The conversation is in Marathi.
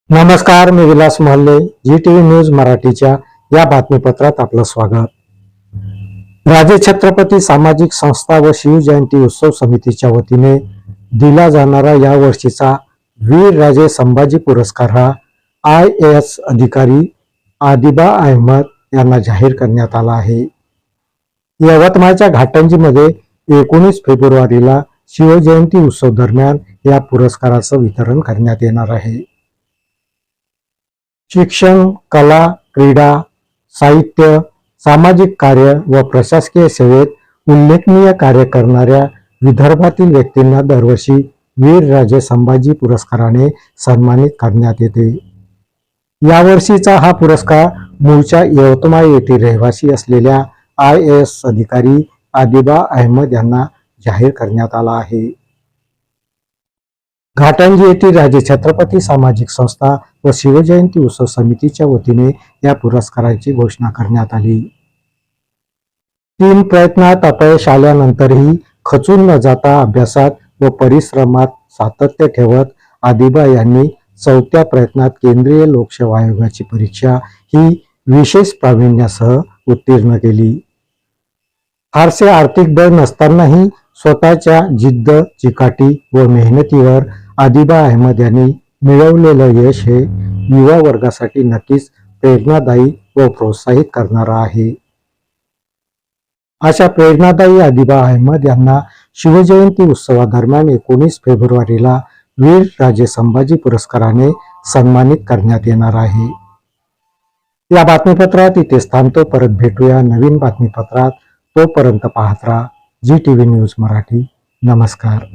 नमस्कार, मी विलास मोहल्ले. जी टीव्ही न्यूज मराठीच्या या बातमीपत्रात आपलं स्वागत. राजे छत्रपती सामाजिक संस्था व शिवजयंती उत्सव समितीच्या वतीने दिला जाणारा या वर्षीचा वीर राजे संभाजी पुरस्कार हा IAS अधिकारी आदिबा अहमद यांना जाहीर करण्यात आला आहे. यवतमाळच्या घाटंजीमध्ये 19 फेब्रुवारीला शिवजयंती उत्सव दरम्यान या पुरस्काराचं वितरण करण्यात येणार आहे. शिक्षण, कला, क्रीडा, साहित्य, सामाजिक कार्य व प्रशासकीय सेवेत उल्लेखनीय कार्य करणाऱ्या विदर्भातील व्यक्तींना दरवर्षी वीरराजे संभाजी पुरस्काराने सन्मानित करण्यात येते. यावर्षीचा हा पुरस्कार मूळच्या यवतमाळ येथील रहिवासी असलेल्या IAS अधिकारी आदिबा अहमद यांना जाहीर करण्यात आला आहे. घाटंजी येथील राजे छत्रपती सामाजिक संस्था व शिवजयंती उत्सव समितीच्या वतीने या पुरस्काराची घोषणा करण्यात आली. 3 प्रयत्नात अपयश आल्यानंतरही खचून न जाता अभ्यासात व परिश्रमात सातत्य ठेवत आदिबा यांनी 4थ्या प्रयत्नात केंद्रीय लोकसेवा आयोगाची परीक्षा ही विशेष प्रावीण्यासह उत्तीर्ण केली. फारसे आर्थिक बळ नसतानाही स्वतःच्या जिद्द, चिकाटी व मेहनतीवर आदिबा अहमद यांनी मिळवलेलं यश हे युवा वर्गासाठी नक्कीच प्रेरणादायी व प्रोत्साहित करणारं आहे. अशा प्रेरणादायी आदिबा अहमद यांना शिवजयंती उत्सवादरम्यान 19 फेब्रुवारीला वीर राजे संभाजी पुरस्काराने सन्मानित करण्यात येणार आहे. या बातमीपत्रात इथेच थांबतो. परत भेटूया नवीन बातमीपत्रात. तोपर्यंत पाहत राहा जी टीव्ही न्यूज मराठी. नमस्कार.